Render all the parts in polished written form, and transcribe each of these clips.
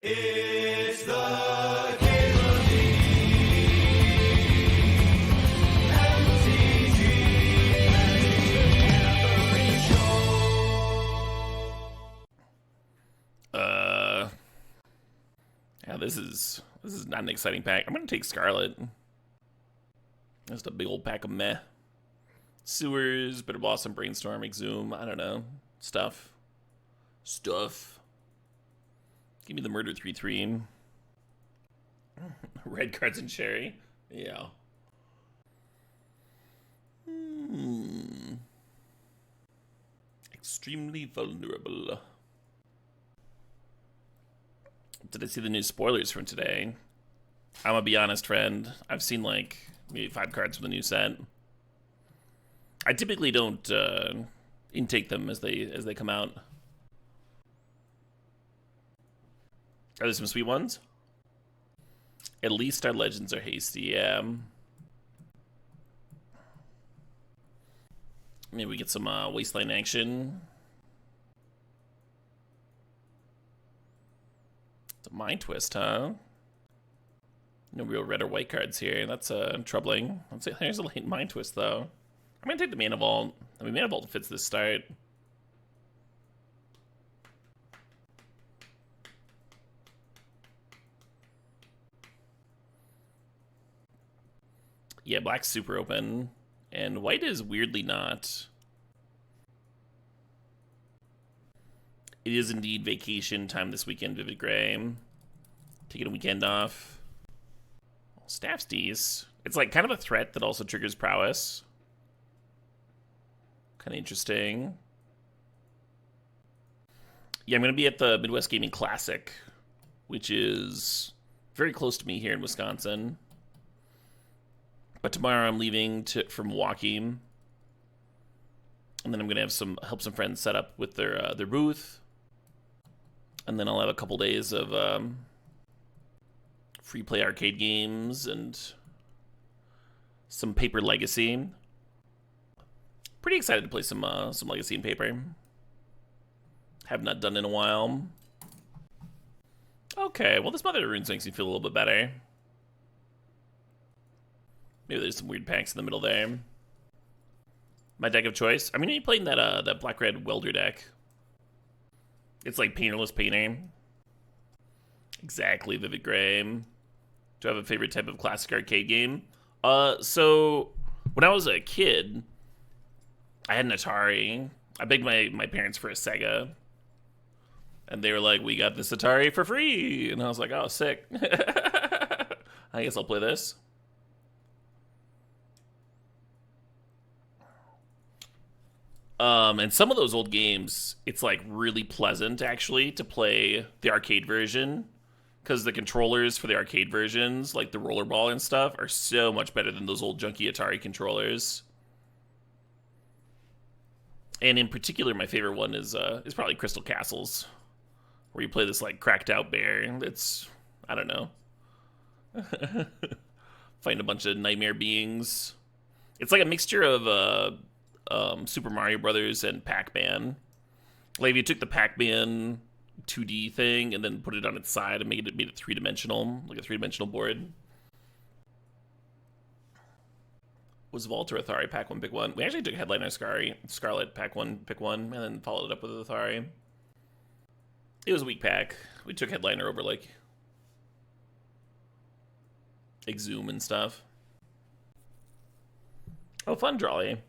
It's the Cable League. MTGO Show. Yeah, this is not an exciting pack. I'm gonna take Scarlet. Just a big old pack of meh. Sewers, Bitter Blossom, Brainstorm, Exhume, I don't know. Stuff. Give me the Murder 3/3. Red cards and Cherry. Yeah. Extremely vulnerable. Did I see the new spoilers from today? I'm gonna be honest, friend. I've seen like maybe 5 cards from the new set. I typically don't intake them as they come out. Are there some sweet ones? At least our legends are hasty, yeah. Maybe we get some Wasteland action. It's a Mind Twist, huh? No real red or white cards here. That's troubling. Let's see. There's a late Mind Twist, though. I'm gonna take the Mana Vault. I mean, Mana Vault fits this start. Yeah, black's super open, and white is weirdly not. It is indeed vacation time this weekend, Vivid Gray. Taking a weekend off. Staff's D's. It's like kind of a threat that also triggers prowess. Kind of interesting. Yeah, I'm going to be at the Midwest Gaming Classic, which is very close to me here in Wisconsin. But tomorrow I'm leaving for Milwaukee, and then I'm gonna have help some friends set up with their booth, and then I'll have a couple days of free play arcade games and some Paper Legacy. Pretty excited to play some Legacy and Paper. Have not done in a while. Okay, well this Mother of Runes makes me feel a little bit better. Maybe there's some weird packs in the middle there. My deck of choice. I'm gonna be playing that black-red welder deck. It's like Painterless Painter. Exactly, Vivid Gray. Do I have a favorite type of classic arcade game? So when I was a kid, I had an Atari. I begged my parents for a Sega. And they were like, we got this Atari for free. And I was like, oh, sick. I guess I'll play this. And some of those old games, it's like really pleasant actually to play the arcade version, because the controllers for the arcade versions, like the rollerball and stuff, are so much better than those old junky Atari controllers. And in particular, my favorite one is probably Crystal Castles, where you play this like cracked out bear. It's, I don't know, find a bunch of nightmare beings. It's like a mixture of Super Mario Brothers and Pac-Man. Like if you took the Pac-Man 2D thing and then put it on its side and made it three-dimensional, like a three-dimensional board. Was Vault or Athari Pack 1 Pick 1? We actually took Headliner Scarlet Pack 1 Pick 1 and then followed it up with Athari. It was a weak pack. We took Headliner over like Exhume and stuff. Oh, fun, Drawley.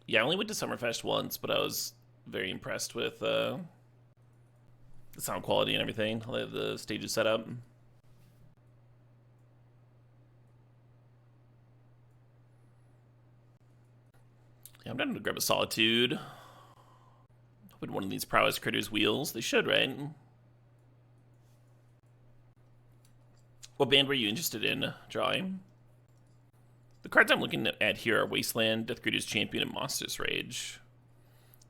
Yeah, I only went to Summerfest once, but I was very impressed with the sound quality and everything. How they have the stages set up. Yeah, I'm down to grab a Solitude. Hoping one of these Prowess Critters wheels. They should, right? What band were you interested in, Drawing? The cards I'm looking at here are Wasteland, Death Greeter's Champion, and Monstrous Rage.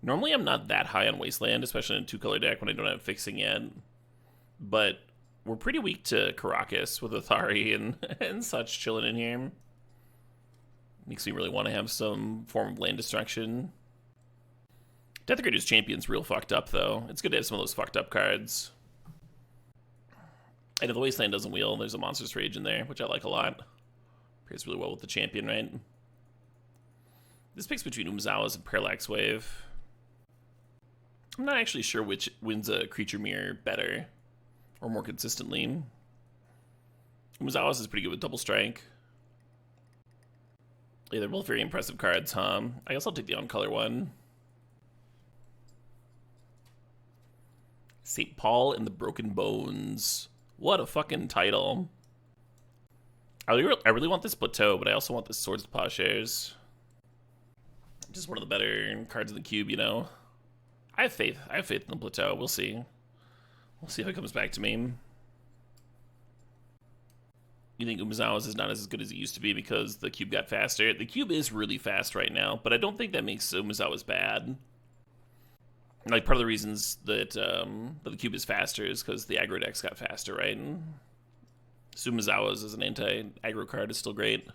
Normally I'm not that high on Wasteland, especially in a 2-color deck when I don't have fixing yet. But we're pretty weak to Caracas with Athari and such chilling in here. Makes me really want to have some form of land destruction. Death Graders Champion's real fucked up, though. It's good to have some of those fucked up cards. And if the Wasteland doesn't wheel, there's a Monstrous Rage in there, which I like a lot. Pairs really well with the Champion, right? This picks between Umezawa's and Parallax Wave. I'm not actually sure which wins a Creature Mirror better, or more consistently. Umezawa's is pretty good with Double Strike. Yeah, they're both very impressive cards, huh? I guess I'll take the on-color one. St. Paul and the Broken Bones. What a fucking title. I really want this Plateau, but I also want this Swords to Plowshares. Just one of the better cards in the cube, you know? I have faith. I have faith in the Plateau. We'll see. We'll see if it comes back to me. You think Umezawa's is not as good as it used to be because the cube got faster? The cube is really fast right now, but I don't think that makes Umezawa's bad. Like, part of the reasons that the cube is faster is because the aggro decks got faster, right? And Umezawa's as an anti-aggro card is still great.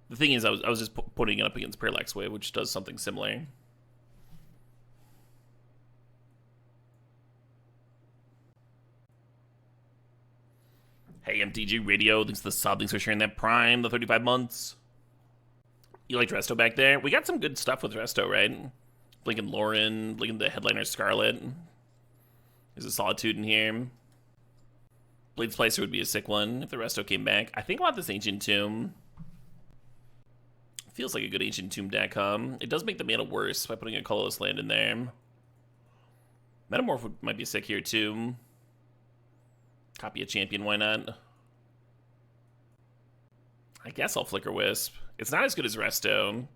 The thing is, I was just putting it up against Parallax Wave, which does something similar. Hey, MTG Radio, thanks to the sub, thanks for sharing that Prime, the 35 months. You liked Resto back there? We got some good stuff with Resto, right? Blinking Lauren, blinking the Headliner Scarlet. There's a Solitude in here. Blade Splicer would be a sick one if the Resto came back. I think I want this Ancient Tomb. Feels like a good Ancient Tomb deck, It does make the mana worse by putting a colorless land in there. Metamorph might be sick here, too. Copy a Champion, why not? I guess I'll Flicker Wisp. It's not as good as Resto.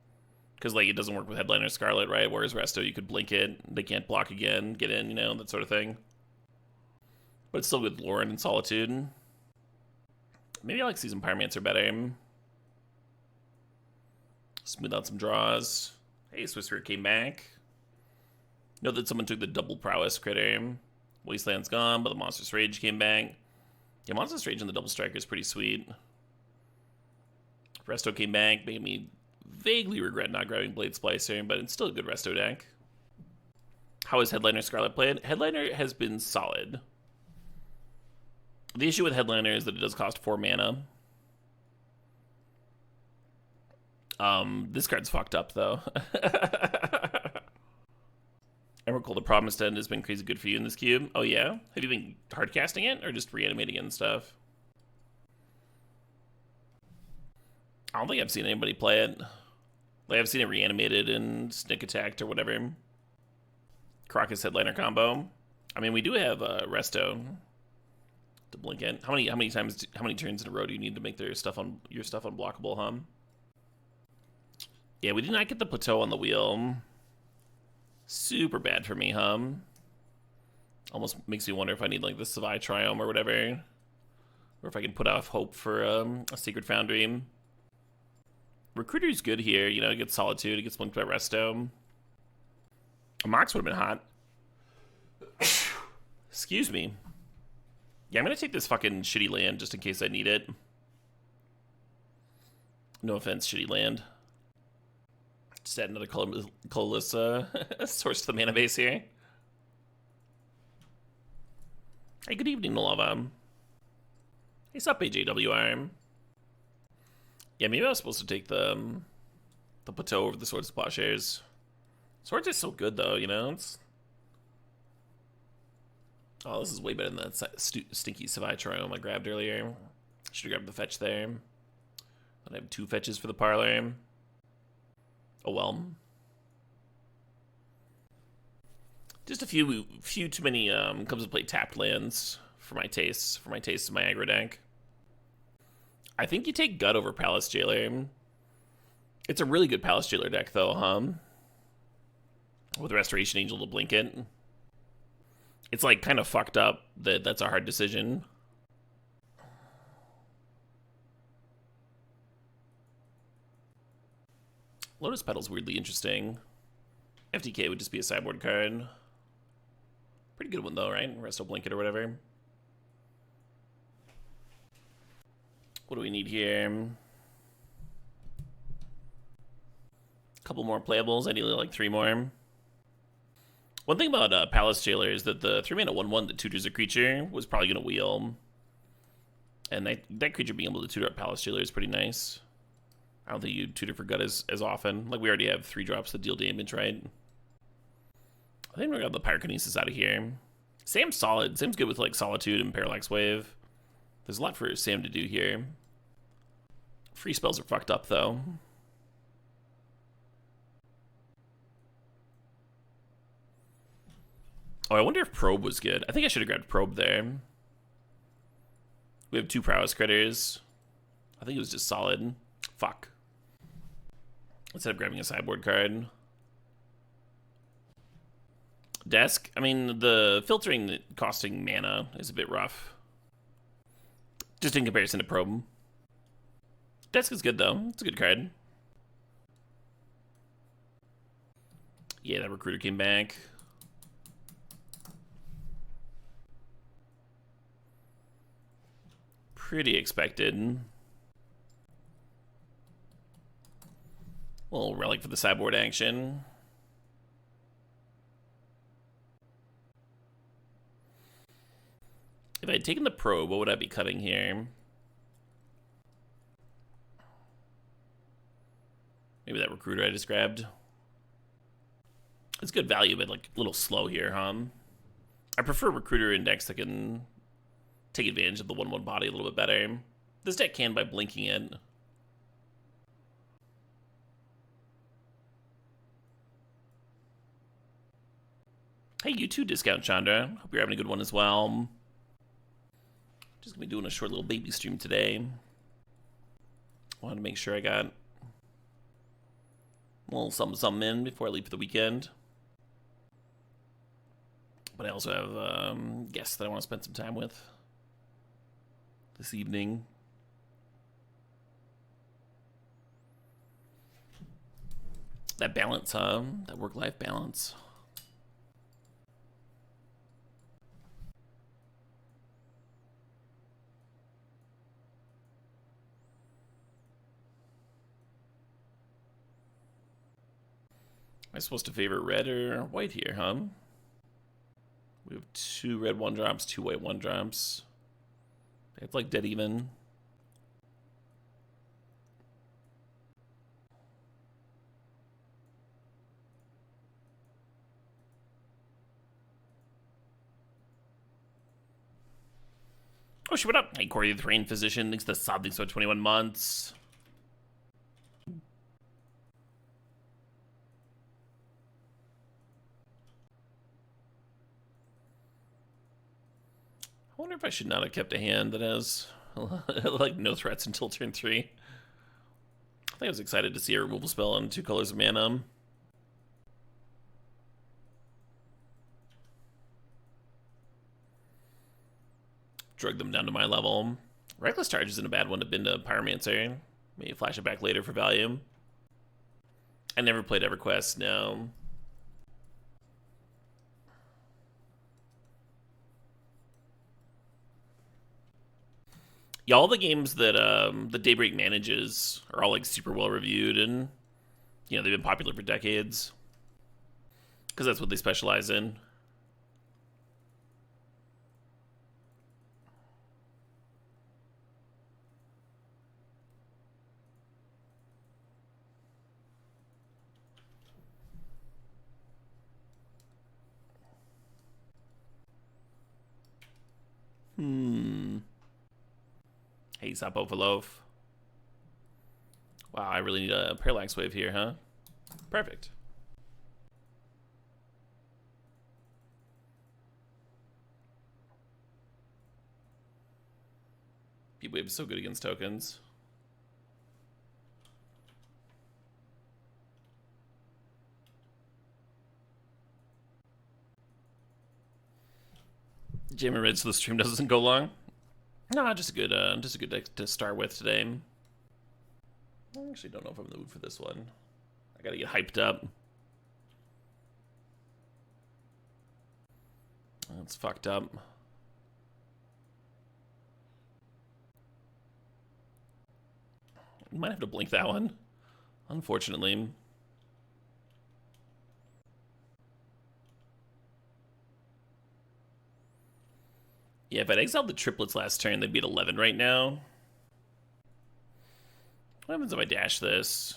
Because, like, it doesn't work with Headliner Scarlet, right? Whereas Resto, you could blink it. They can't block again, get in, you know, that sort of thing. But it's still good with Lauren and Solitude. Maybe I like Season Pyromancer better. Smooth out some draws. Hey, Swisser came back. Note that someone took the double prowess critter. Wasteland's gone, but the Monstrous Rage came back. Yeah, Monstrous Rage and the double striker is pretty sweet. Resto came back, made me vaguely regret not grabbing Blade Splicer, but it's still a good Resto deck. How is Headliner Scarlet played? Headliner has been solid. The issue with Headliner is that it does cost 4 mana. This card's fucked up, though. Emrakul, the Promised End, has been crazy good for you in this cube. Oh, yeah? Have you been hardcasting it, or just reanimating it and stuff? I don't think I've seen anybody play it. Like, I've seen it reanimated and Snick Attacked or whatever. Crocus Headliner combo. I mean, we do have Resto to blink it. How many turns in a row do you need to make your stuff unblockable, huh? Yeah, we did not get the Plateau on the wheel. Super bad for me, huh? Almost makes me wonder if I need, like, the Savai Triome or whatever. Or if I can put off hope for a Sacred Foundry. Recruiter's good here. You know, it gets Solitude, it gets blinked by Resto. A Mox would have been hot. Excuse me. Yeah, I'm going to take this fucking shitty land just in case I need it. No offense, shitty land. Just add another colorless source to the mana base here. Hey, good evening, Nolava. Hey, sup, AJWR. Yeah, maybe I was supposed to take the Plateau over the Swords to Plowshares. Swords is so good, though, you know? Oh, this is way better than that stinky Savai Triome I grabbed earlier. Should have grabbed the fetch there. I have 2 fetches for the parlor. Oh well. Just a few too many comes to play tapped lands for my tastes, in my aggro deck. I think you take Gut over Palace Jailer. It's a really good Palace Jailer deck though, huh? With Restoration Angel to blink it. It's like kind of fucked up that that's a hard decision. Lotus Petal's weirdly interesting. FTK would just be a sideboard card. Pretty good one though, right? Resto Blanket or whatever. What do we need here? A couple more playables. Ideally like 3 more. One thing about Palace Jailer is that the 3-mana 1/1 that tutors a creature was probably going to wheel. And that creature being able to tutor up Palace Jailer is pretty nice. I don't think you tutor for gut as often. Like, we already have 3 drops that deal damage, right? I think we're going to have the Pyrokinesis out of here. Sam's solid. Sam's good with, like, Solitude and Parallax Wave. There's a lot for Sam to do here. Free spells are fucked up, though. Oh, I wonder if Probe was good. I think I should have grabbed Probe there. We have 2 Prowess critters. I think it was just solid. Fuck. Instead of grabbing a sideboard card. Desk. I mean, the filtering costing mana is a bit rough. Just in comparison to Probe. Desk is good, though. It's a good card. Yeah, that Recruiter came back. Pretty expected. Little relic for the sideboard action. If I had taken the Probe, what would I be cutting here? Maybe that Recruiter I just grabbed. It's good value, but like a little slow here, huh? I prefer Recruiter Index that can take advantage of the 1/1 body a little bit better. This deck can by blinking it. Hey, you too, Discount Chandra. Hope you're having a good one as well. Just gonna be doing a short little baby stream today. Wanted to make sure I got a little something in before I leave for the weekend. But I also have guests that I want to spend some time with this evening. That balance, huh? That work-life balance. Am I supposed to favor red or white here, huh? We have 2 red 1-drops, 2 white 1-drops. They have like dead even. Oh shit, what up? Hey, Corey the Rain Physician. Thanks to the sub. Thanks for 21 months. I wonder if I should not have kept a hand that has like no threats until turn 3. I think I was excited to see a removal spell on 2 colors of mana. Drug them down to my level. Reckless Charge isn't a bad one to bend a Pyromancer. Maybe flash it back later for value. I never played EverQuest, no. Yeah, all the games that the Daybreak manages are all like super well reviewed, and you know they've been popular for decades because that's what they specialize in. Hey, Sapo for loaf. Wow, I really need a Parallax Wave here, huh? Perfect. Beat Wave is so good against tokens. Jammer Red so the stream doesn't go long. No, just a good deck to start with today. I actually don't know if I'm in the mood for this one. I gotta get hyped up. That's fucked up. Might have to blink that one, unfortunately. Yeah, if I'd exiled the triplets last turn, they'd be at 11 right now. What happens if I dash this?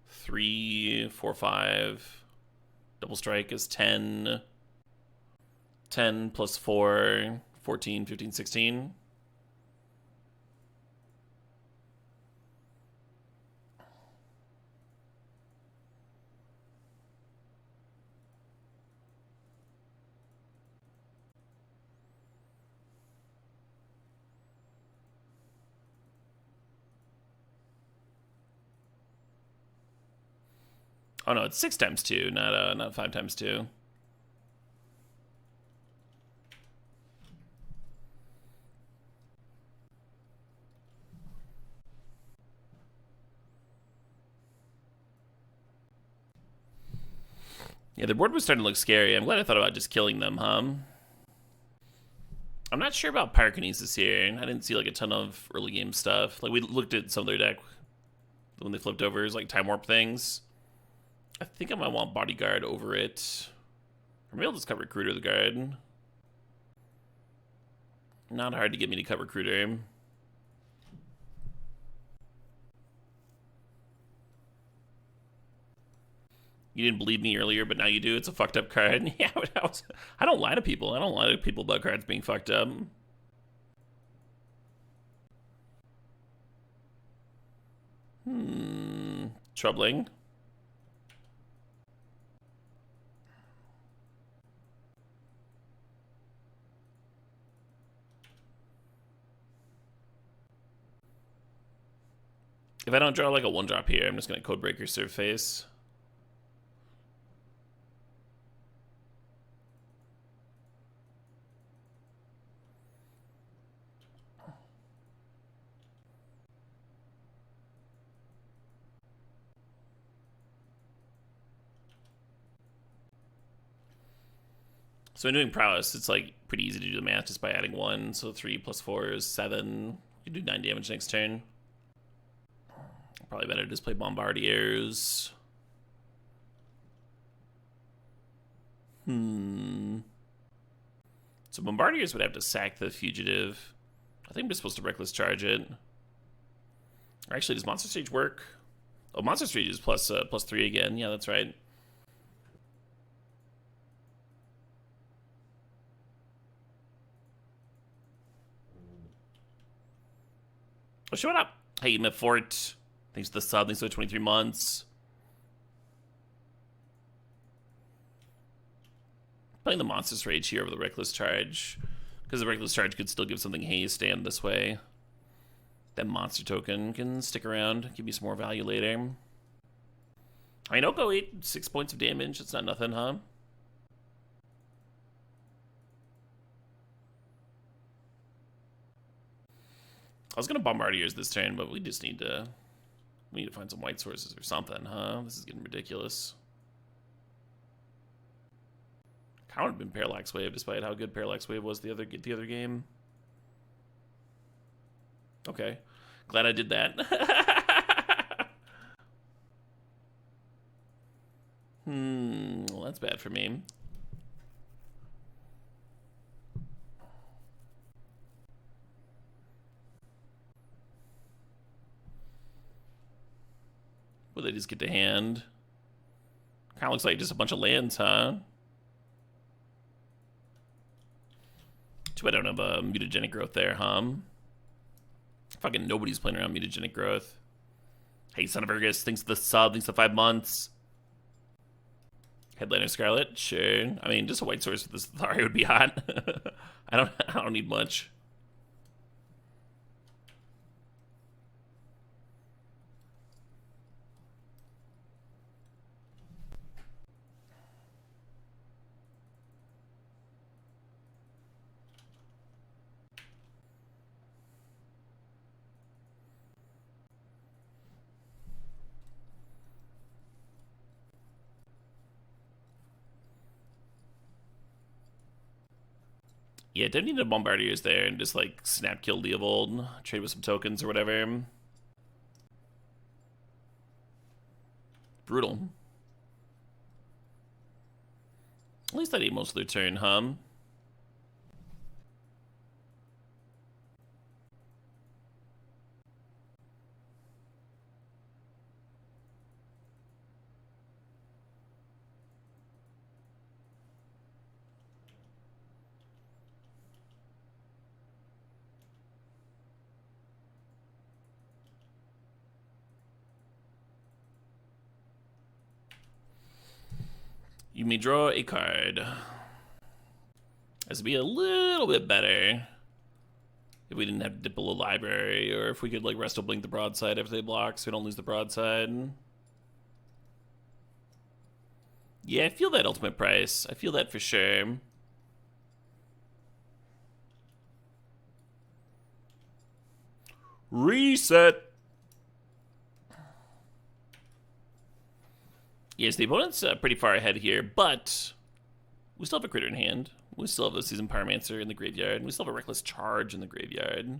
3, 4, 5. Double strike is 10. 10 plus 4, 14, 15, 16. Oh no, it's 6 times 2, not 5 times 2. Yeah, the board was starting to look scary. I'm glad I thought about just killing them, huh? I'm not sure about Pyrokinesis here. I didn't see like a ton of early game stuff. Like we looked at some of their deck when they flipped over as like Time Warp things. I think I might want Bodyguard over it. Or maybe I'll just cut Recruiter the guard. Not hard to get me to cut Recruiter. You didn't believe me earlier, but now you do. It's a fucked up card. Yeah, I don't lie to people. I don't lie to people about cards being fucked up. Troubling. If I don't draw like a 1-drop here, I'm just going to Codebreaker Surface. So in doing Prowess, it's like pretty easy to do the math just by adding 1. So 3 plus 4 is 7. You do 9 damage next turn. Probably better to just play Bombardiers. So Bombardiers would have to sack the Fugitive. I think I'm just supposed to Reckless Charge it. Or actually, does Monster Stage work? Oh, Monster Stage is plus 3 again. Yeah, that's right. Oh, showing up. Hey, Mefort. Thanks to the sub. Thanks for 23 months. Playing the Monstrous Rage here over the Reckless Charge. Because the Reckless Charge could still give something haste and this way. That monster token can stick around. Give me some more value later. I mean, Oko 8, 6 points of damage. It's not nothing, huh? I was gonna Bombardiers this turn, but we just need to find some white sources or something, huh? This is getting ridiculous. Kind of been Parallax Wave, despite how good Parallax Wave was the other game. Okay, glad I did that. Well, that's bad for me. Will they just get to hand? Kind of looks like just a bunch of lands, huh? Too bad I don't have a mutagenic growth there, huh? Fucking nobody's playing around mutagenic growth. Hey, son of Urgus, thanks for the sub, thanks for 5 months. Headliner Scarlet, sure. I mean, just a white source with this Thari would be hot. I don't need much. Yeah, don't need a Bombardiers there and just like snap kill Leovold, trade with some tokens or whatever. Brutal. At least I ate most of their turn, huh? You may draw a card. This would be a little bit better if we didn't have to dip below library, or if we could like Resto Blink the broadside if they block so we don't lose the broadside. Yeah, I feel that ultimate price. I feel that for sure. Reset. Yes, the opponent's pretty far ahead here, but we still have a critter in hand. We still have a Seasoned Pyromancer in the graveyard, and we still have a Reckless Charge in the graveyard.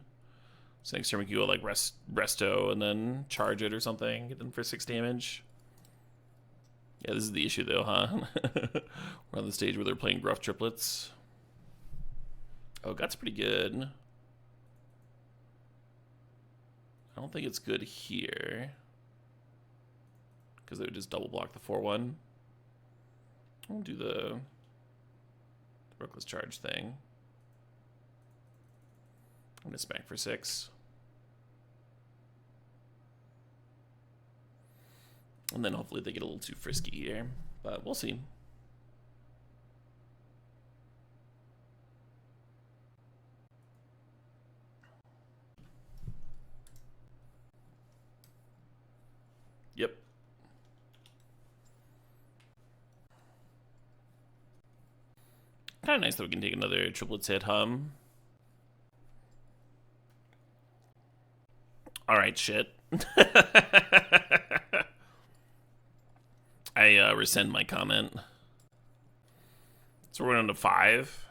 So next turn we can go like Resto and then charge it or something, get them for 6 damage. Yeah, this is the issue though, huh? We're on the stage where they're playing Gruff Triplets. Oh, Gut's pretty good. I don't think it's good here, because they would just double block the 4-1. I'll do the Reckless Charge thing. I'm gonna smack for 6. And then hopefully they get a little too frisky here, but we'll see. Yep. Kind of nice that we can take another triplets hit hum. All right, shit. I rescind my comment. So we're going to 5.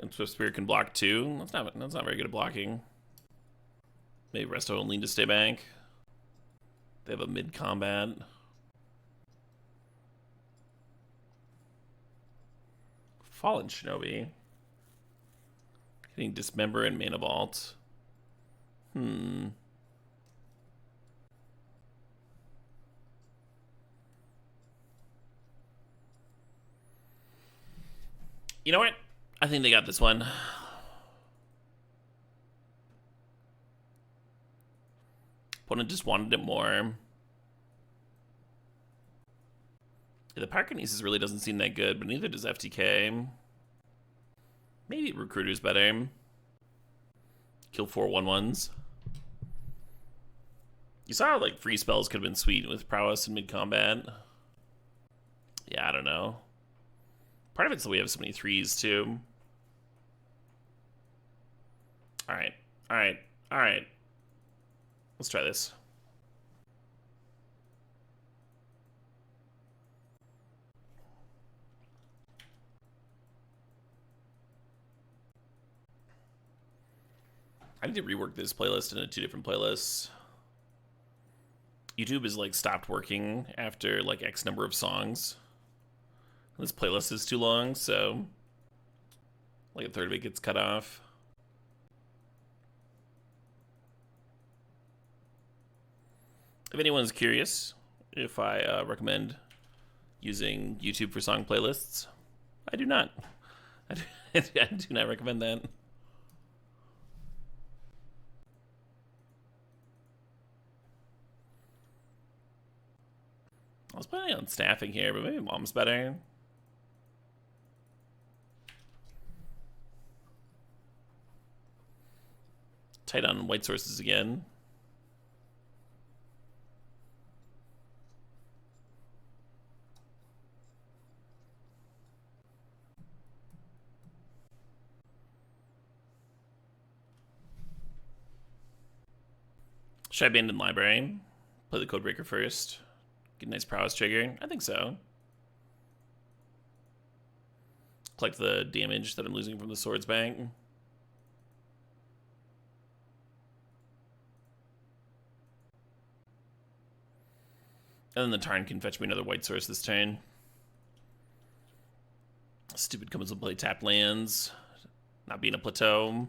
And Swift Spear can block 2. That's not very good at blocking. Maybe Resto will lean to stay bank. They have a mid combat. Fallen Shinobi. Getting Dismember and Mana Vault. You know what? I think they got this one. Opponent just wanted it more. Yeah, the Pyrokinesis really doesn't seem that good, but neither does FTK. Maybe Recruiter's better. Kill 4 1/1s. You saw how, like, free spells could have been sweet with prowess and mid-combat. Yeah, I don't know. Part of it's that we have so many 3s, too. Alright. Alright. Alright. Let's try this. I need to rework this playlist into 2 different playlists. YouTube is like stopped working after like X number of songs. This playlist is too long, so like a third of it gets cut off. If anyone's curious if I recommend using YouTube for song playlists, I do not. I do not recommend that. I was planning on staffing here, but maybe Mom's better. Tight on white sources again. Should I abandon library? Play the Codebreaker first. Get a nice prowess trigger? I think so. Collect the damage that I'm losing from the Swords Bank. And then the Tarn can fetch me another white source this turn. Stupid comes to play tap lands. Not being a plateau.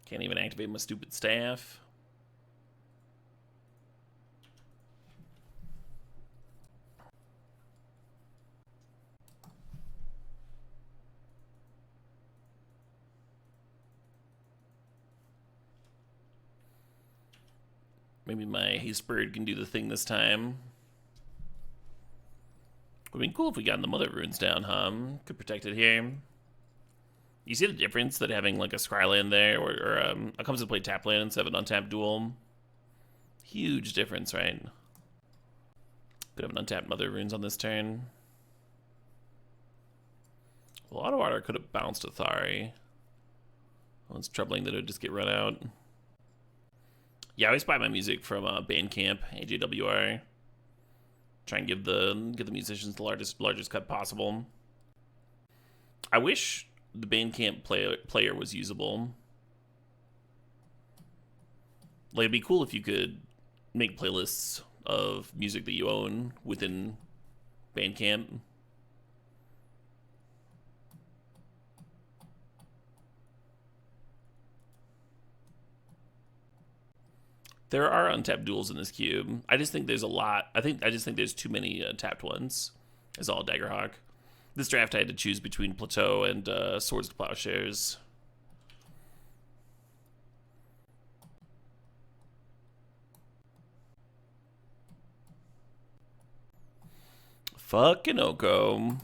Can't even activate my stupid staff. Maybe my Haste Bird can do the thing this time. Would have been cool if we got the Mother Runes down, huh? Could protect it here. You see the difference that having like a Scryland there or a comes to play tap land instead of an untapped duel? Huge difference, right? Could have an untapped Mother Runes on this turn. Well, Auto Water could have bounced a Thari. Well, it's troubling that it would just get run out. Yeah, I always buy my music from Bandcamp, AJWR. Try and give the musicians the largest cut possible. I wish the Bandcamp player was usable. Like, it'd be cool if you could make playlists of music that you own within Bandcamp. There are untapped duels in this cube. I just think there's a lot. I just think there's too many tapped ones. Is all Daggerhawk. This draft I had to choose between Plateau and Swords to Plowshares. Fucking Oko.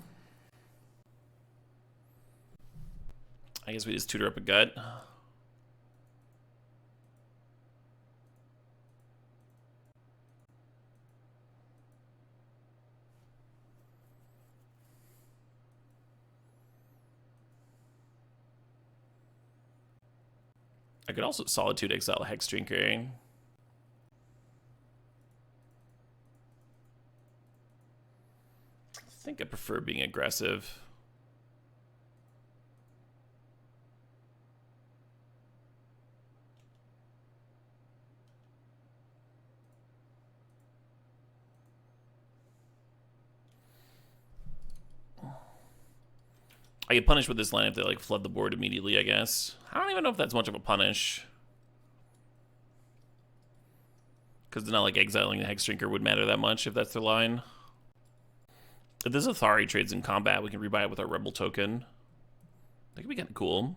I guess we just tutor up a gut. I could also Solitude exile Hex Drinker. I think I prefer being aggressive. I get punished with this line if they like flood the board immediately, I guess. I don't even know if that's much of a punish. Because it's not like exiling the Hex Drinker would matter that much if that's their line. If this Athari trades in combat, we can rebuy it with our Rebel token. That could be kind of cool.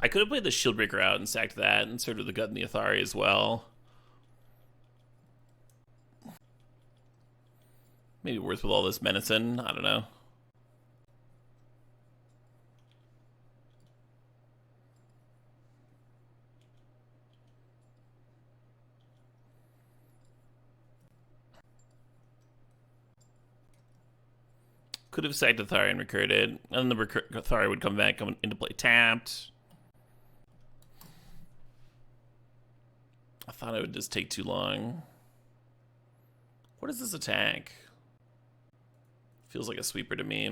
I could have played the Shieldbreaker out and sacked that and inserted the Gut and the Athari as well. Maybe worth with all this Menacin. I don't know. Could have sacked Athari and recurred it. And the Athari would come back into play tapped. I thought it would just take too long. What is this attack? Feels like a sweeper to me.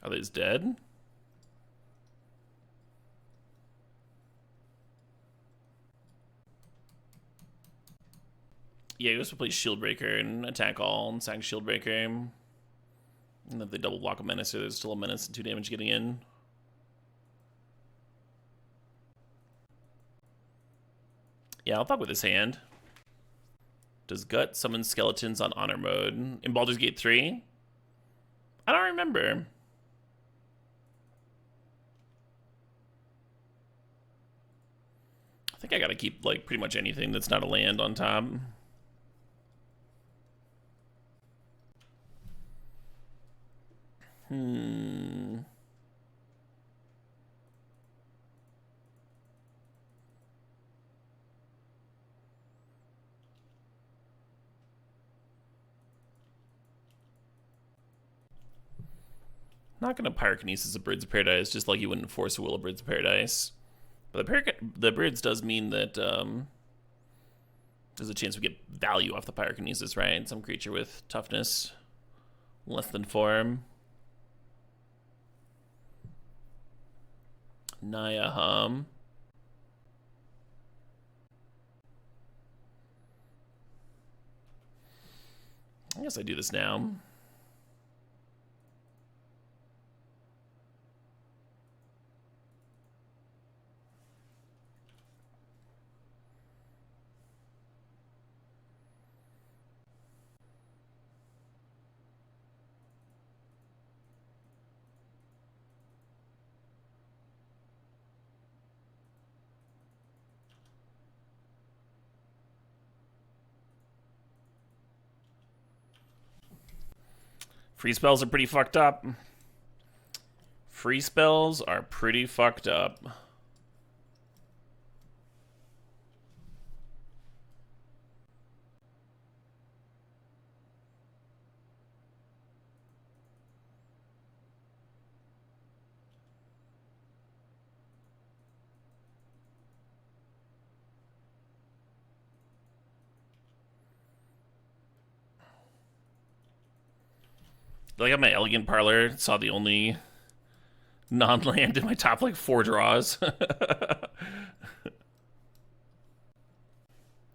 Are they dead? Yeah, he was to play Shieldbreaker and attack all and sack Shieldbreaker. And if they double block a Menace, so there's still a Menace and 2 damage getting in. Yeah, I'll fuck with his hand. Does Gut summon skeletons on Honor mode? In Baldur's Gate 3? I don't remember. I think I gotta keep, like, pretty much anything that's not a land on top. Not gonna Pyrokinesis a Birds of Paradise, just like you wouldn't force a Will of Birds of Paradise. But the Birds does mean that there's a chance we get value off the Pyrokinesis, right? Some creature with toughness less than 4. Naya Hum. I guess I do this now. Free spells are pretty fucked up. Free spells are pretty fucked up. Like, on my Elegant Parlor, saw the only non-land in my top, like, 4 draws.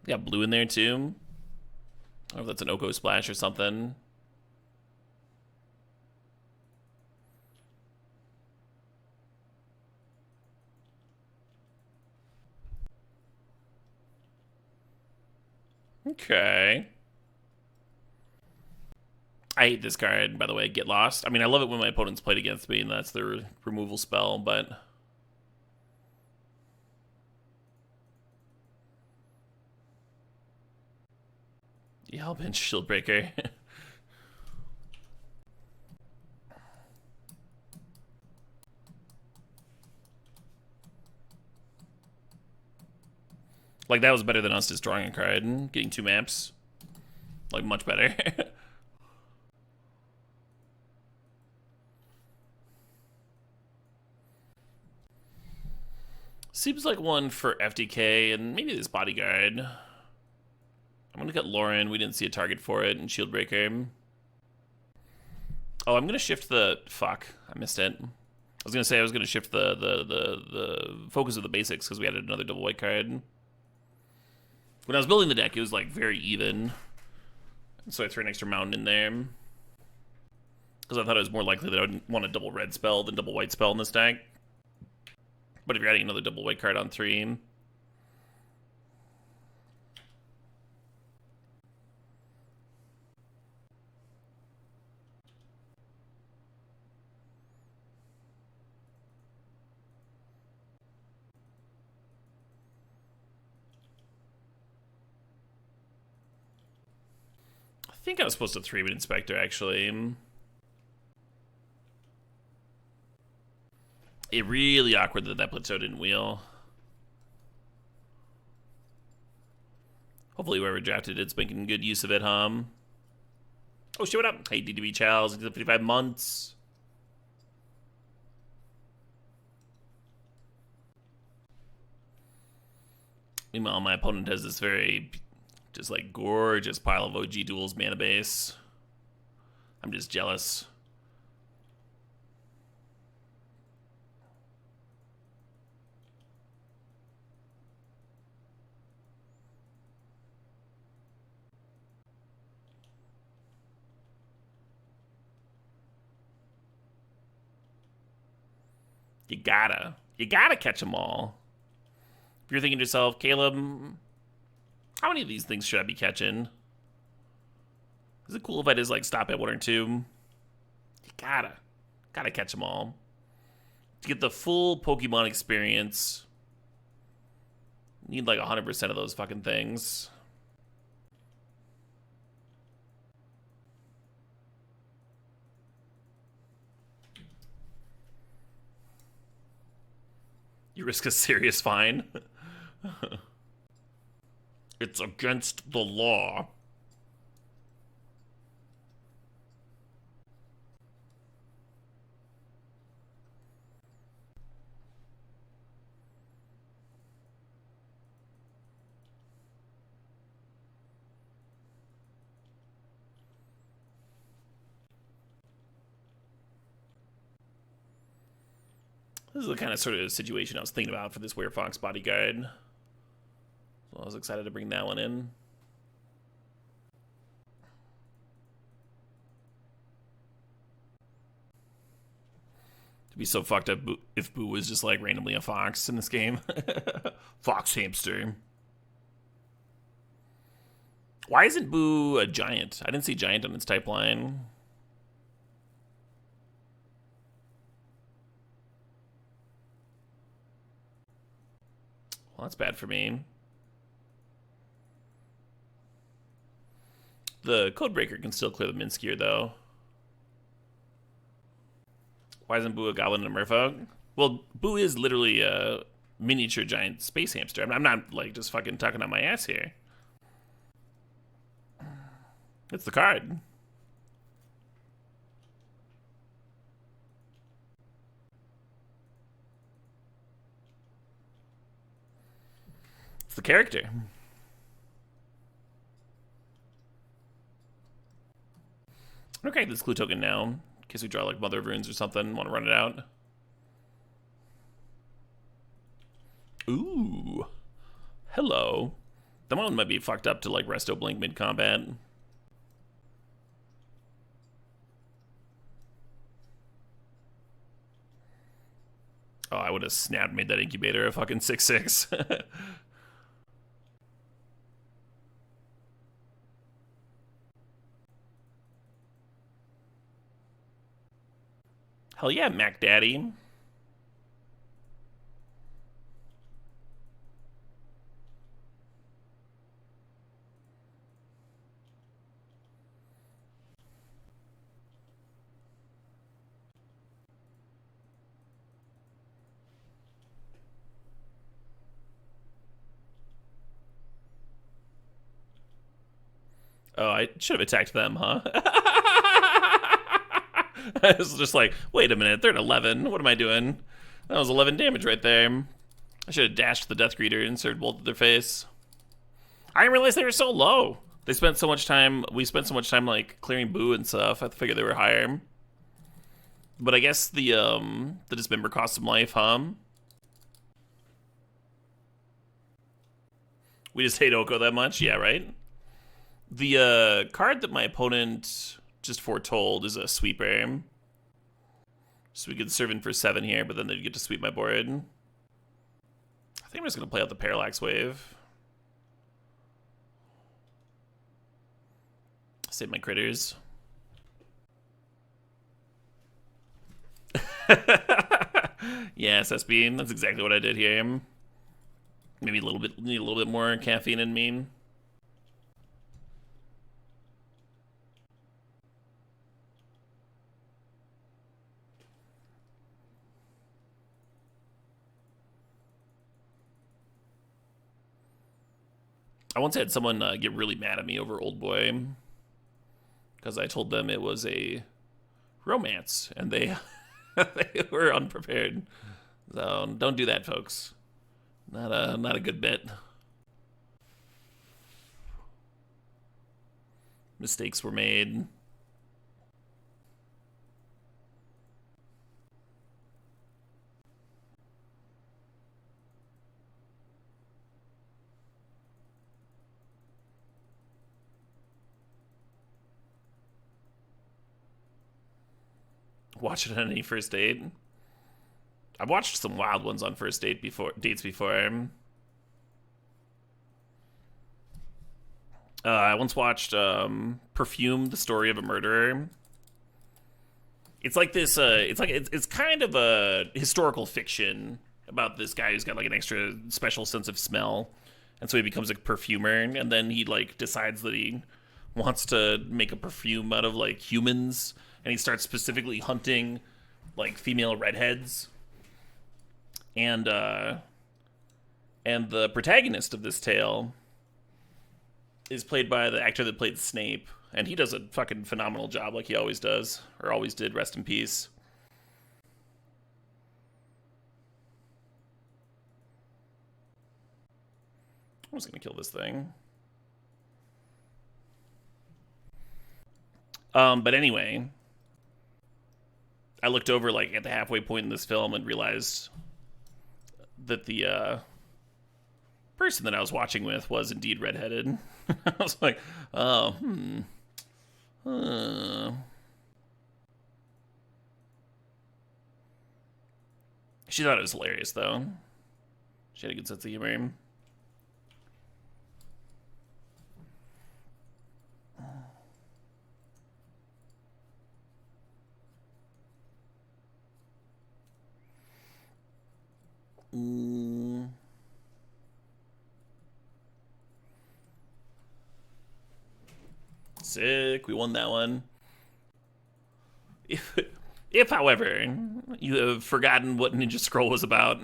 Got blue in there, too. I don't know if that's an Oko Splash or something. Okay. I hate this card, by the way, Get Lost. I mean, I love it when my opponents played against me, and that's their removal spell, but... Yeah, I'll bench Shieldbreaker. Like, that was better than us just drawing a card and getting 2 maps. Like, much better. Seems like one for FDK and maybe this Bodyguard. I'm gonna cut Lauren. We didn't see a target for it, and Shieldbreaker. Oh, I'm gonna shift the... Fuck, I missed it. I was gonna say I was gonna shift the focus of the basics because we added another double white card. When I was building the deck, it was like very even, so I threw an extra mountain in there because I thought it was more likely that I would want a double red spell than double white spell in this deck. But if you're adding another double white card on 3, I think I was supposed to 3-man Inspector, actually. It really awkward that that Plateau didn't wheel. Hopefully whoever drafted it's making good use of it, Oh shit, what up? Hey, DDB Chals, 55 months. Meanwhile, my opponent has this very, just like, gorgeous pile of OG Duels mana base. I'm just jealous. You gotta catch them all. If you're thinking to yourself, Caleb, how many of these things should I be catching? Is it cool if I just like stop at 1 or 2? You gotta catch them all. To get the full Pokemon experience, you need like 100% of those fucking things. You risk a serious fine. It's against the law. This is the kind of sort of situation I was thinking about for this Werefox bodyguard. So I was excited to bring that one in. It'd be so fucked up if Boo was just like randomly a fox in this game. Fox hamster. Why isn't Boo a giant? I didn't see giant on its type line. Well, that's bad for me. The Codebreaker can still clear the Minskier, though. Why isn't Boo a goblin and a merfolk? Well, Boo is literally a miniature giant space hamster. I'm not, like, just fucking tucking on my ass here. It's the card. It's the character. Okay, this clue token now. In case we draw like Mother of Runes or something, want to run it out. Ooh. Hello. That one might be fucked up to like Resto Blink mid-combat. Oh, I would have snapped made that incubator a fucking 6/6. Hell yeah, Mac Daddy. Oh, I should have attacked them, huh? I was just like, wait a minute, they're at 11. What am I doing? That was 11 damage right there. I should have dashed the Death Greeter and inserted bolt to their face. I didn't realize they were so low. They spent so much time, we spent so much time like clearing Boo and stuff. I figured they were higher. But I guess the Dismember cost some life, huh? We just hate Oko that much? Yeah, right? The card that my opponent just foretold is a sweeper. So we could serve in for 7 here, but then they'd get to sweep my board. I think I'm just going to play out the Parallax Wave. Save my critters. Yes, SB. That's exactly what I did here. Maybe a little bit more caffeine in me. I once had someone get really mad at me over Old Boy because I told them it was a romance, and they they were unprepared. So don't do that, folks. Not a good bit. Mistakes were made. Watch it on any first date. I've watched some wild ones on first dates before. I once watched Perfume: The Story of a Murderer. It's like this. It's kind of a historical fiction about this guy who's got like an extra special sense of smell, and so he becomes a perfumer, and then he like decides that he wants to make a perfume out of like humans, and he starts specifically hunting like female redheads. And the protagonist of this tale is played by the actor that played Snape, and he does a fucking phenomenal job, like he always does, or always did. Rest in peace. I'm just gonna kill this thing. But anyway, I looked over like at the halfway point in this film and realized that the person that I was watching with was indeed redheaded. I was like, oh, She thought it was hilarious, though. She had a good sense of humor. Sick, we won that one. If, however, you have forgotten what Ninja Scroll was about,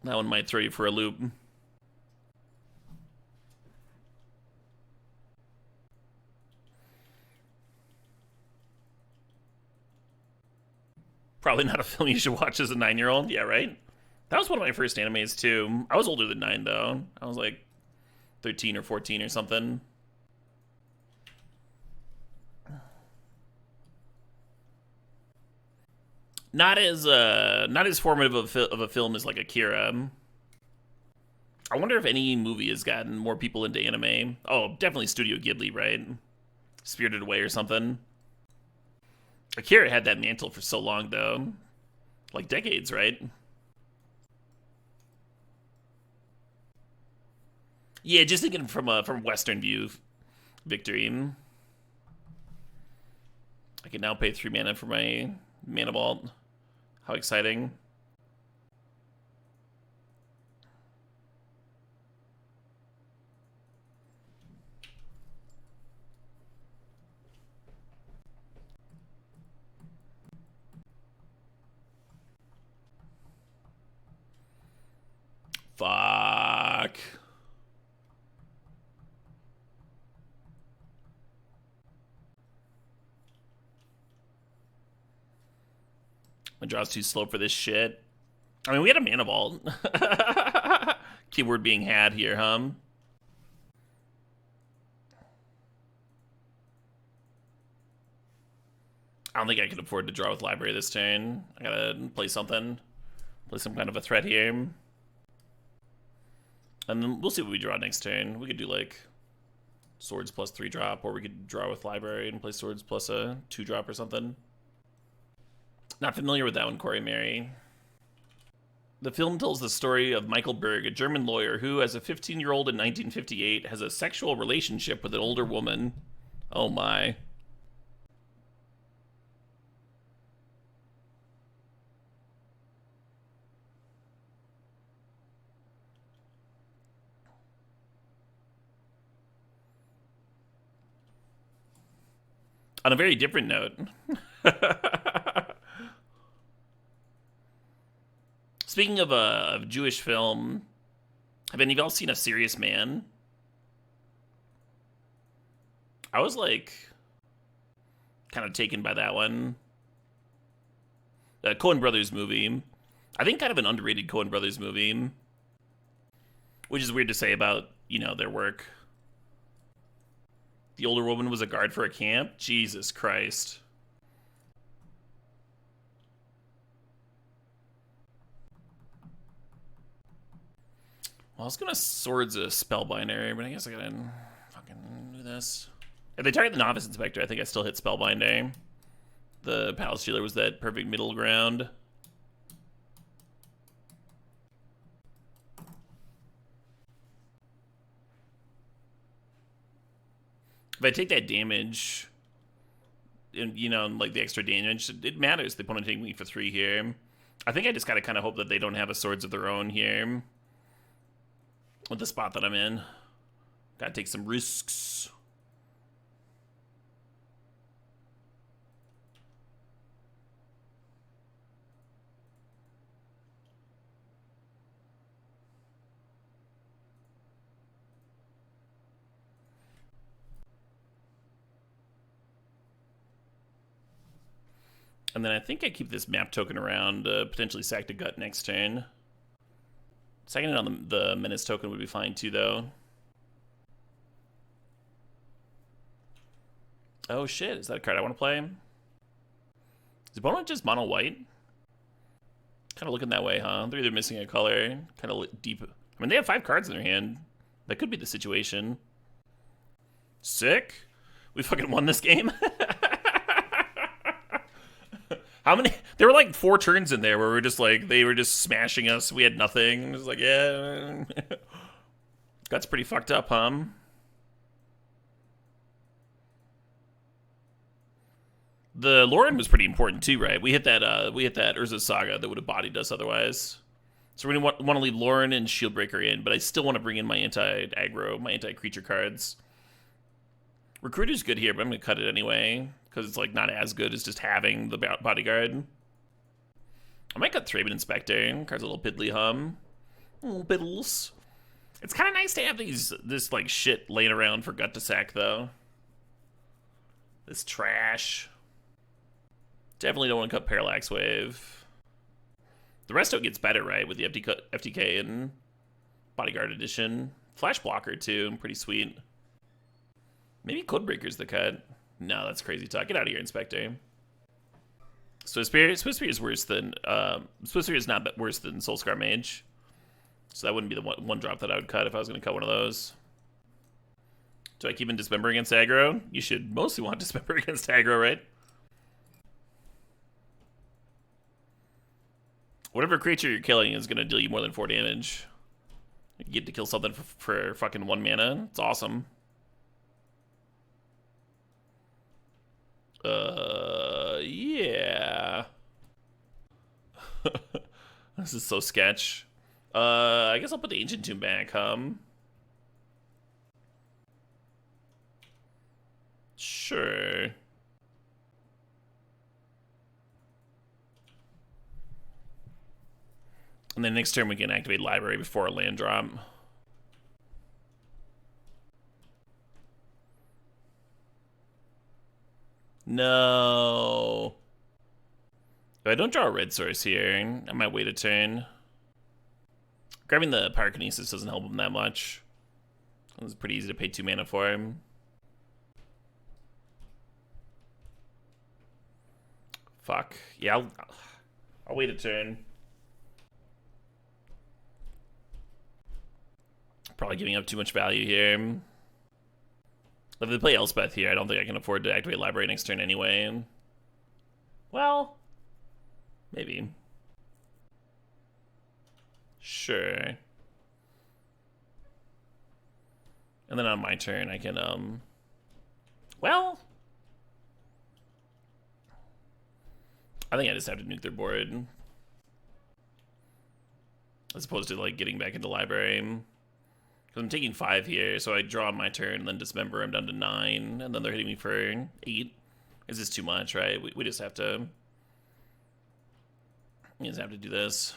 that one might throw you for a loop. Probably not a film you should watch as a 9-year-old. Yeah, right? That was one of my first animes, too. I was older than 9, though. I was like 13 or 14 or something. Not as formative of a film as like Akira. I wonder if any movie has gotten more people into anime. Oh, definitely Studio Ghibli, right? Spirited Away or something. Akira had that mantle for so long, though. Like decades, right? Yeah, just thinking from Western view, victory. I can now pay 3 mana for my mana vault. How exciting. Fuck. My draw's too slow for this shit. I mean, we had a mana vault. Keyword being had here, huh? I don't think I can afford to draw with library this turn. I gotta play something. Play some kind of a threat here. And then we'll see what we draw next turn. We could do like swords plus 3-drop, or we could draw with library and play swords plus a 2-drop or something. Not familiar with that one, Corey Mary. The film tells the story of Michael Berg, a German lawyer who, as a 15-year-old in 1958, has a sexual relationship with an older woman. Oh my. On a very different note. Speaking of a Jewish film, have any of y'all seen A Serious Man? I was like kind of taken by that one. Coen Brothers movie. I think kind of an underrated Coen Brothers movie. Which is weird to say about, you know, their work. The older woman was a guard for a camp? Jesus Christ. Well, I was gonna swords a spellbinder, but I guess I gotta fucking do this. If they target the novice inspector, I think I still hit spellbinder. The palace jailer was that perfect middle ground. If I take that damage, and you know, like the extra damage, it matters. The opponent taking me for 3 here. I think I just gotta kind of hope that they don't have a swords of their own here. With the spot that I'm in. Gotta take some risks. And then I think I keep this map token around, potentially sack to gut next turn. Sacking it on the menace token would be fine too, though. Oh shit, is that a card I want to play? Is opponent just mono white? Kind of looking that way, huh? They're either missing a color, kind of deep. I mean, they have 5 cards in their hand. That could be the situation. Sick. We fucking won this game. How many? There were like 4 turns in there where we were just like, they were just smashing us. We had nothing. It was like, yeah. That's pretty fucked up, huh? The Lauren was pretty important too, right? We hit that Urza Saga that would have bodied us otherwise. So we're gonna want to leave Lauren and Shieldbreaker in, but I still want to bring in my anti-aggro, my anti-creature cards. Recruiter's good here, but I'm gonna cut it anyway because it's like not as good as just having the bodyguard. I might cut Thraben Inspector. Card's a little piddly hum, little piddles. It's kind of nice to have this like shit laying around for Gut to sack though. This trash. Definitely don't want to cut Parallax Wave. The resto gets better, right, with the FTK and Bodyguard Edition. Flash Blocker, too. Pretty sweet. Maybe Codebreaker's the cut. No, that's crazy talk. Get out of here, Inspector. Swiss Spear is worse than... Swiss Spear is not worse than Soulscar Mage. So that wouldn't be the one drop that I would cut if I was going to cut one of those. Do I keep in Dismember against aggro? You should mostly want Dismember against aggro, right? Whatever creature you're killing is going to deal you more than 4 damage. You get to kill something for fucking 1 mana. It's awesome. Yeah. This is so sketch. I guess I'll put the Ancient Tomb back, Sure. And then next turn we can activate Library before a land drop. No. If I don't draw a red source here, I might wait a turn. Grabbing the Pyrokinesis doesn't help him that much. It's pretty easy to pay 2 mana for him. Fuck. Yeah, I'll wait a turn. Probably giving up too much value here. If they play Elspeth here, I don't think I can afford to activate Library next turn anyway. Well, maybe. Sure. And then on my turn, I can, well, I think I just have to nuke their board. As opposed to, like, getting back into Library. Because I'm taking 5 here, so I draw on my turn, and then Dismember, I'm down to 9, and then they're hitting me for 8. Is this too much, right? We just have to... We just have to do this.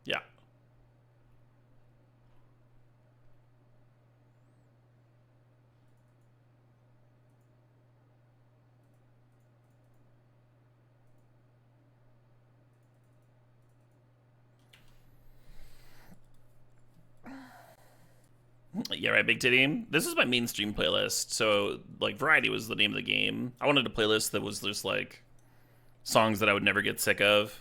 Yeah. Yeah, right, Big Titty. This is my mainstream playlist. So, like, Variety was the name of the game. I wanted a playlist that was just, like, songs that I would never get sick of.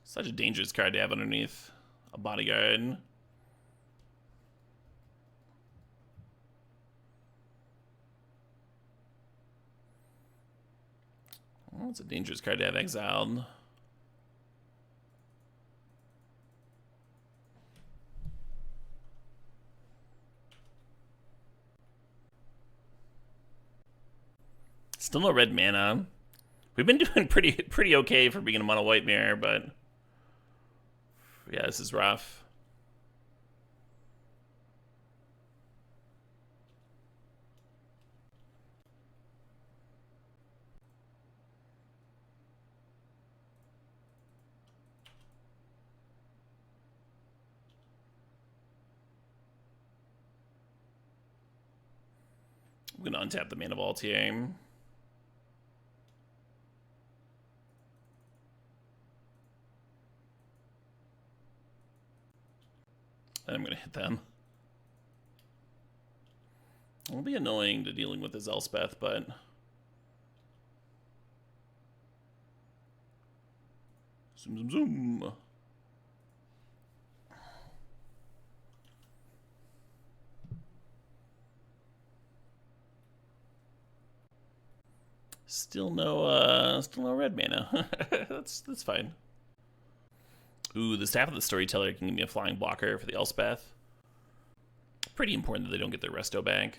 Such a dangerous card to have underneath a bodyguard. Well, it's a dangerous card to have exiled. Still no red mana. We've been doing pretty okay for being a mono white mirror, but yeah, this is rough. I'm gonna untap the Mana Vault here. And I'm gonna hit them. It'll be annoying to dealing with this Elspeth, but zoom, zoom, zoom. Still no red mana. that's fine. Ooh, the Staff of the Storyteller can give me a flying blocker for the Elspeth. Pretty important that they don't get their resto back.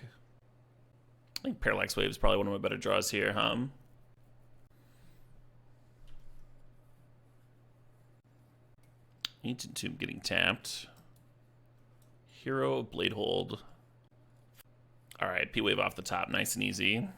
I think Parallax Wave is probably one of my better draws here, Ancient Tomb getting tapped. Hero Blade Hold. Alright, P-Wave off the top, nice and easy.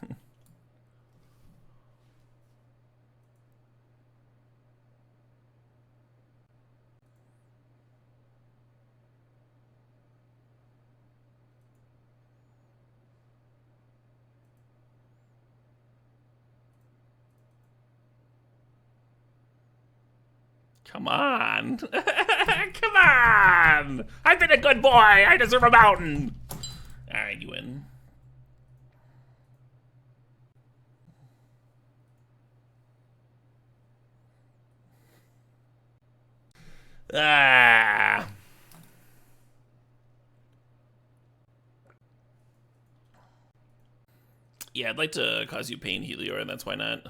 Come on. Come on. I've been a good boy. I deserve a mountain. All right, you win. Ah. Yeah, I'd like to cause you pain, Helior, and that's why not.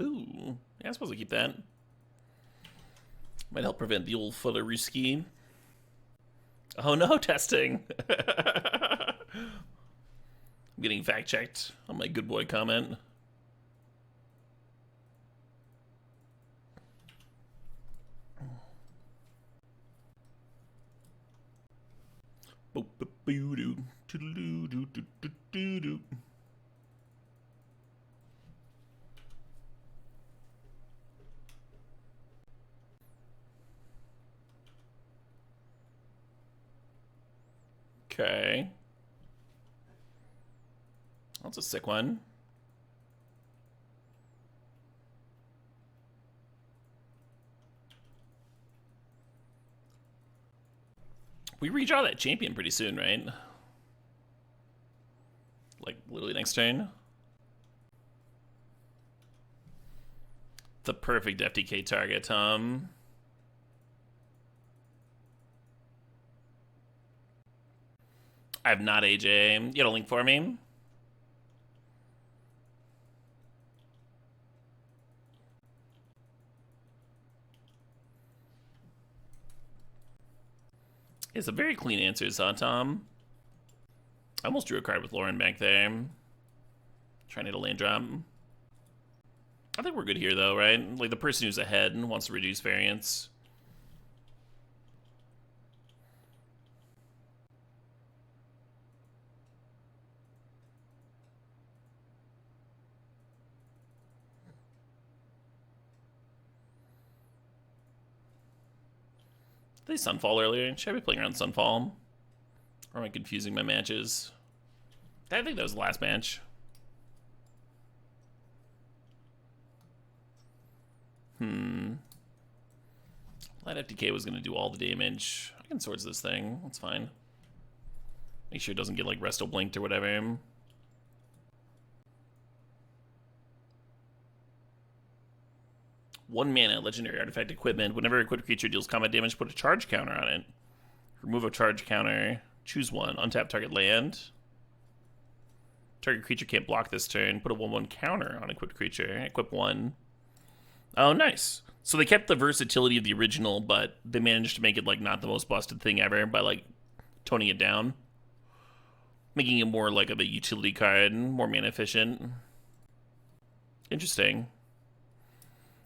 Ooh, yeah, I'm supposed to keep that. Might help prevent the old Footeruski. Oh no, testing. I'm getting fact checked on my good boy comment. Okay. That's a sick one. We redraw that champion pretty soon, right? Like, literally next turn. The perfect FTK target, I have not AJ. You got a link for me? It's a very clean answers, Tom? I almost drew a card with Lauren back there. Trying to hit a land drop. I think we're good here, though, right? Like, the person who's ahead wants to reduce variance. Did they Sunfall earlier? Should I be playing around Sunfall? Or am I confusing my matches? I think that was the last match. That FTK was going to do all the damage. I can swords this thing. That's fine. Make sure it doesn't get, like, resto blinked or whatever. One mana, legendary artifact equipment. Whenever a equipped creature deals combat damage, put a charge counter on it. Remove a charge counter. Choose one. Untap target land. Target creature can't block this turn. Put a 1/1 counter on equipped creature. Equip one. Oh, nice. So they kept the versatility of the original, but they managed to make it, like, not the most busted thing ever by, like, toning it down. Making it more like a utility card, more mana efficient. Interesting.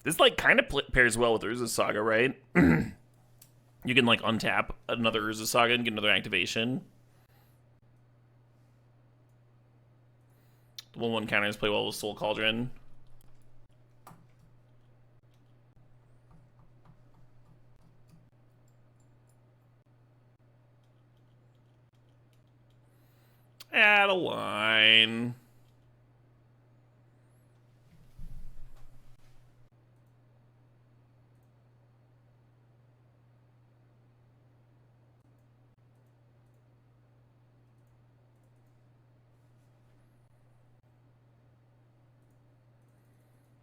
This, like, kind of pairs well with Urza Saga, right? You can, like, untap another Urza Saga and get another activation. The 1/1 counters play well with Soul Cauldron. a line.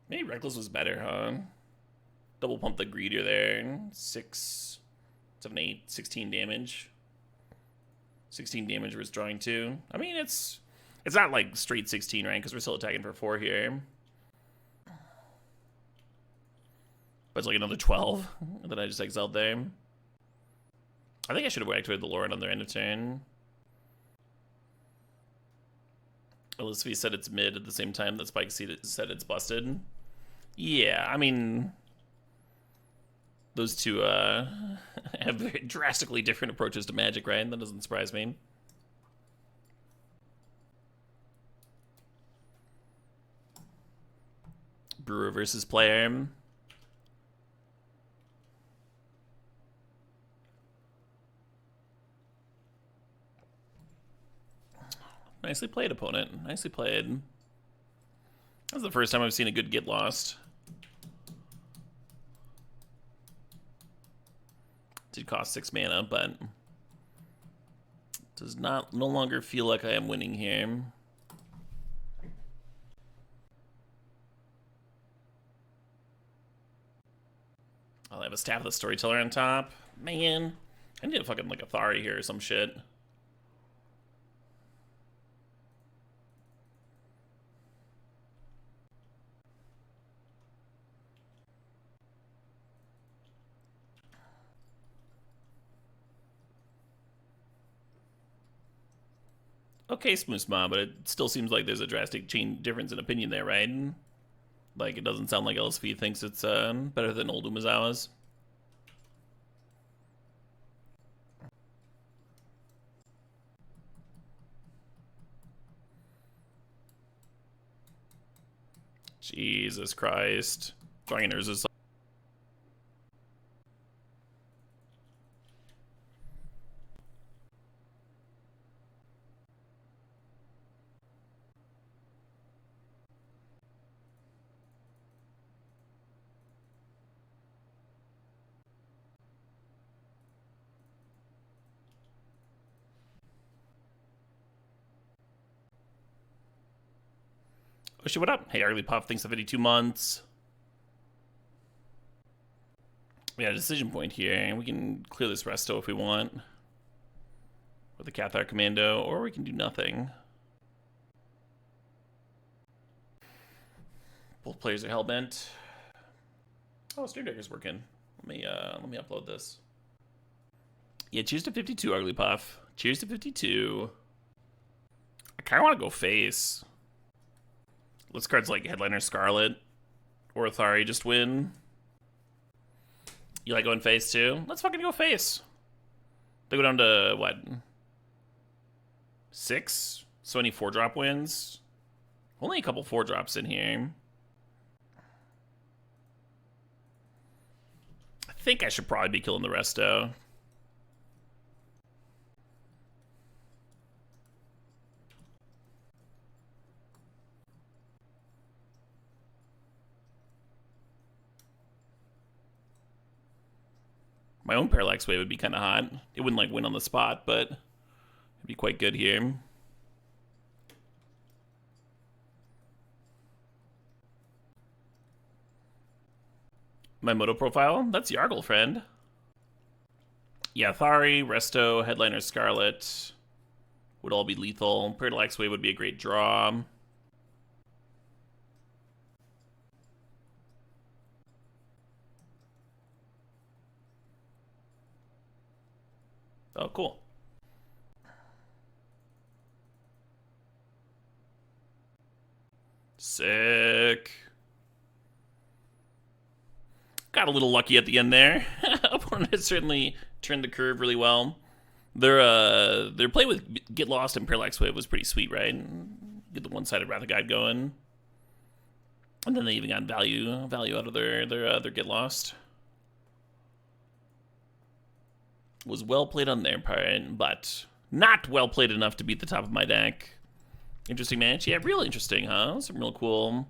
Maybe Reckless was better, huh? Double pump the greeter there. 6, 7, 8, 16 damage. 16 damage versus drawing 2. I mean, it's not like straight 16, right? Because we're still attacking for 4 here. But it's like another 12 that I just exiled there. I think I should have activated the Lauren on their end of turn. Elizabeth said it's mid at the same time that Spike said it's busted. Yeah, I mean, those two have very drastically different approaches to Magic, right? That doesn't surprise me. Brewer versus player. Nicely played, opponent. Nicely played. That's the first time I've seen a good get lost. Did cost 6 mana, but does no longer feel like I am winning here. I'll have a Staff of the Storyteller on top. Man, I need a fucking like a Thari here or some shit. Okay, Smooth Ma, but it still seems like there's a drastic difference in opinion there, right? Like, it doesn't sound like LSV thinks it's better than old Umezawa's. Jesus Christ. Drawing is oh shit, what up? Hey, Ugly Puff, thanks for 52 months. We got a decision point here, and we can clear this resto if we want. With the Cathar Commando, or we can do nothing. Both players are hellbent. Oh, Stream Deck is working. Let me upload this. Yeah, cheers to 52, Ugly Puff. Cheers to 52. I kind of want to go face. List cards like Headliner Scarlet or Athari just win. You like going face too? Let's fucking go face. They go down to what? 6? So any 4-drop wins? Only a couple 4-drops in here. I think I should probably be killing the resto. My own Parallax Wave would be kind of hot. It wouldn't like win on the spot, but it'd be quite good here. My Moto profile? That's Yargle, friend. Yeah, Thari, Resto, Headliner Scarlet would all be lethal. Parallax Wave would be a great draw. Oh, cool. Sick. Got a little lucky at the end there. Opponent has certainly turned the curve really well. Their play with Get Lost and Parallax Wave was pretty sweet, right? Get the one-sided Wrath of God going. And then they even got value out of their Get Lost. Was well played on their part, but not well played enough to beat the top of my deck. Interesting match. Yeah, real interesting, huh? Some real cool